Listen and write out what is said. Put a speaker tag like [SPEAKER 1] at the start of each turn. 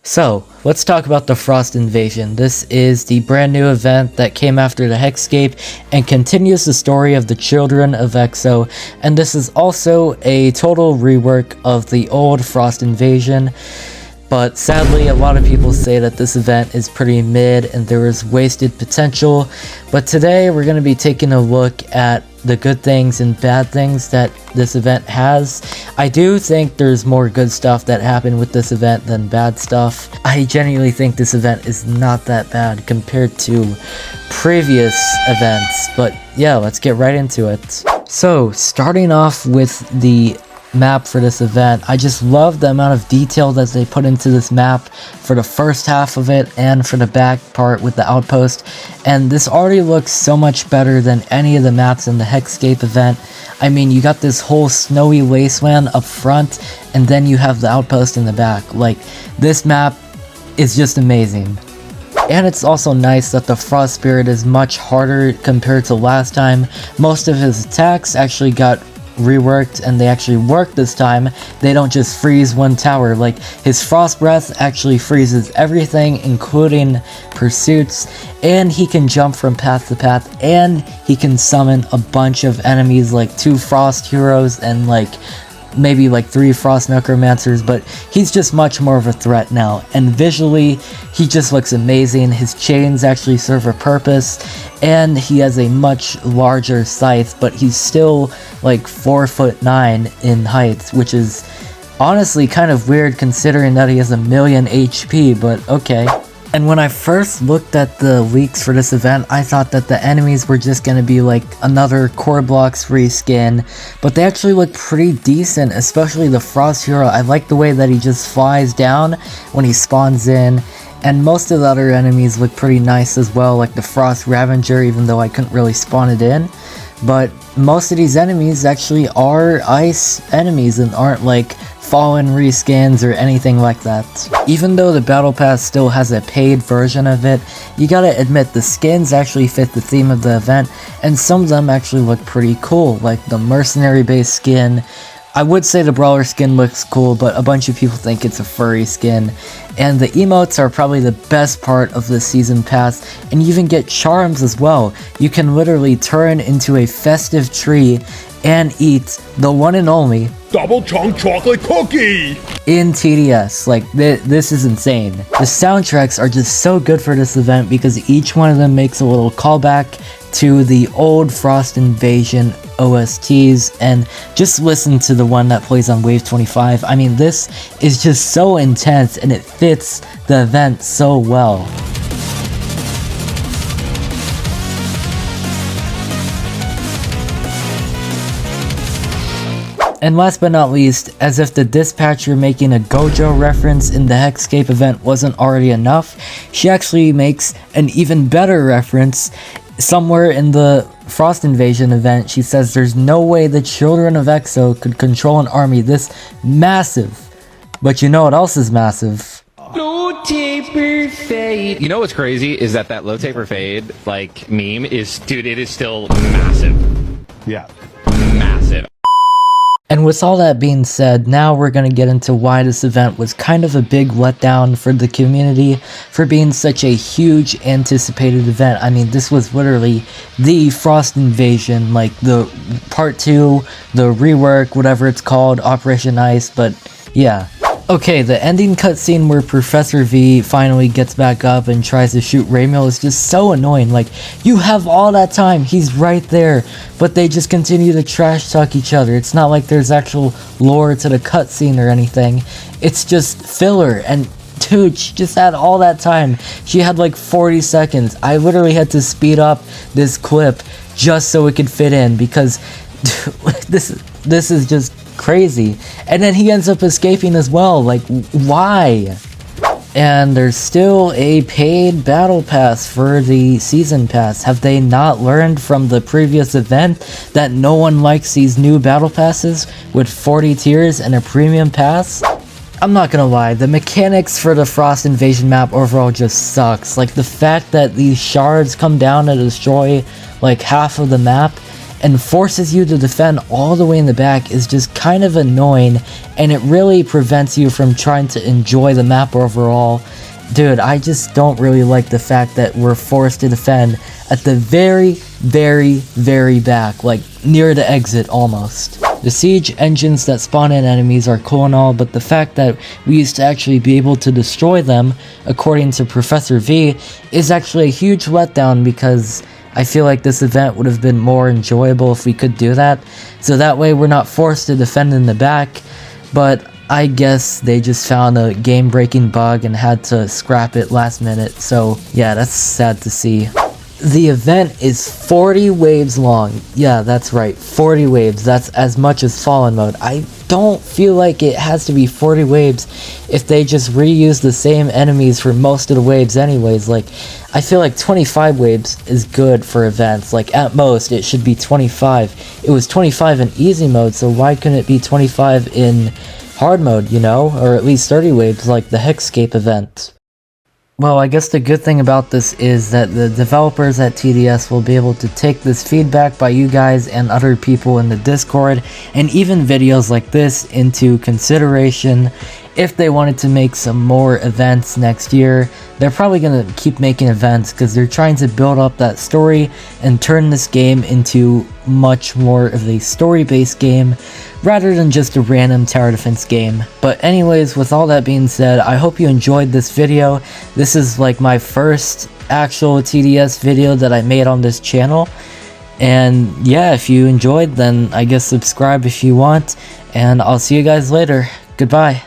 [SPEAKER 1] So, let's talk about the Frost Invasion. This is the brand new event that came after the Hexscape and continues the story of the children of Exo, and this is also a total rework of the old Frost Invasion. But sadly, a lot of people say that this event is pretty mid and there is wasted potential. But today we're going to be taking a look at the good things and bad things that this event has. I do think there's more good stuff that happened with this event than bad stuff. I genuinely think this event is not that bad compared to previous events. But yeah, let's get right into it. So, starting off with the map for this event, I just love the amount of detail that they put into this map for the first half of it and for the back part with the outpost, and this already looks so much better than any of the maps in the Hexscape event. I mean, you got this whole snowy wasteland up front and then you have the outpost in the back. Like, this map is just amazing. And it's also nice that the Frost Spirit is much harder compared to last time. Most of his attacks actually got reworked and they actually work this time. They don't just freeze one tower. Like, his Frost Breath actually freezes everything, including pursuits, and he can jump from path to path, and he can summon a bunch of enemies, like 2 Frost Heroes and like maybe like 3 Frost Necromancers, but he's just much more of a threat now. And visually, he just looks amazing. His chains actually serve a purpose, and he has a much larger scythe, but he's still like 4'9" in height, which is honestly kind of weird considering that he has 1,000,000 HP, but okay. And when I first looked at the leaks for this event, I thought that the enemies were just gonna be like another core blocks reskin, but they actually look pretty decent, especially the Frost Hero. I like the way that he just flies down when he spawns in, and most of the other enemies look pretty nice as well, like the Frost Ravager, even though I couldn't really spawn it in. But most of these enemies actually are ice enemies and aren't like fallen reskins or anything like that. Even though the battle pass still has a paid version of it, you gotta admit the skins actually fit the theme of the event, and some of them actually look pretty cool, like the mercenary based skin. I would say the brawler skin looks cool, but a bunch of people think it's a furry skin. And the emotes are probably the best part of the season pass, and you even get charms as well. You can literally turn into a festive tree and eat the one and only
[SPEAKER 2] double chunk chocolate cookie
[SPEAKER 1] in TDS. Like, this is insane. The soundtracks are just so good for this event because each one of them makes a little callback to the old Frost Invasion OSTs, and just listen to the one that plays on Wave 25. I mean, this is just so intense and it fits the event so well. And last but not least, as if the dispatcher making a Gojo reference in the Hexscape event wasn't already enough, she actually makes an even better reference somewhere in the Frost Invasion event. She says there's no way the children of Exo could control an army this massive. But you know what else is massive?
[SPEAKER 3] Low taper fade. You know what's crazy is that low taper fade like meme is, dude, it is still massive.
[SPEAKER 2] Yeah,
[SPEAKER 3] massive.
[SPEAKER 1] And with all that being said, now we're going to get into why this event was kind of a big letdown for the community for being such a huge anticipated event. I mean, this was literally the Frost Invasion, like the part 2, the rework, whatever it's called, Operation Ice, but yeah. Okay, the ending cutscene where Professor V finally gets back up and tries to shoot Ramiel is just so annoying. Like, you have all that time, he's right there, but they just continue to trash talk each other. It's not like there's actual lore to the cutscene or anything. It's just filler, and dude, she just had all that time. She had like 40 seconds. I literally had to speed up this clip just so it could fit in because this is just crazy. And then he ends up escaping as well. Like, why? And there's still a paid battle pass for the season pass. Have they not learned from the previous event that no one likes these new battle passes with 40 tiers and a premium pass? I'm not gonna lie, the mechanics for the Frost Invasion map overall just sucks. Like, the fact that these shards come down to destroy like half of the map, and forces you to defend all the way in the back is just kind of annoying, and it really prevents you from trying to enjoy the map overall. Dude, I just don't really like the fact that we're forced to defend at the very, very, very back, like near the exit almost. The siege engines that spawn in enemies are cool and all, but the fact that we used to actually be able to destroy them, according to Professor V, is actually a huge letdown, because I feel like this event would have been more enjoyable if we could do that, so that way we're not forced to defend in the back. But I guess they just found a game-breaking bug and had to scrap it last minute, so yeah, that's sad to see. The event is 40 waves long. Yeah, that's right, 40 waves. That's as much as Fallen mode. I don't feel like it has to be 40 waves if they just reuse the same enemies for most of the waves anyways. Like, I feel like 25 waves is good for events. Like, at most, it should be 25. It was 25 in easy mode, so why couldn't it be 25 in hard mode, you know? Or at least 30 waves like the Hexscape event. Well, I guess the good thing about this is that the developers at TDS will be able to take this feedback by you guys and other people in the Discord, and even videos like this, into consideration if they wanted to make some more events next year. They're probably going to keep making events because they're trying to build up that story and turn this game into much more of a story-based game rather than just a random tower defense game. But anyways, with all that being said, I hope you enjoyed this video. This is like my first actual TDS video that I made on this channel. And yeah, if you enjoyed, then I guess subscribe if you want, and I'll see you guys later. Goodbye.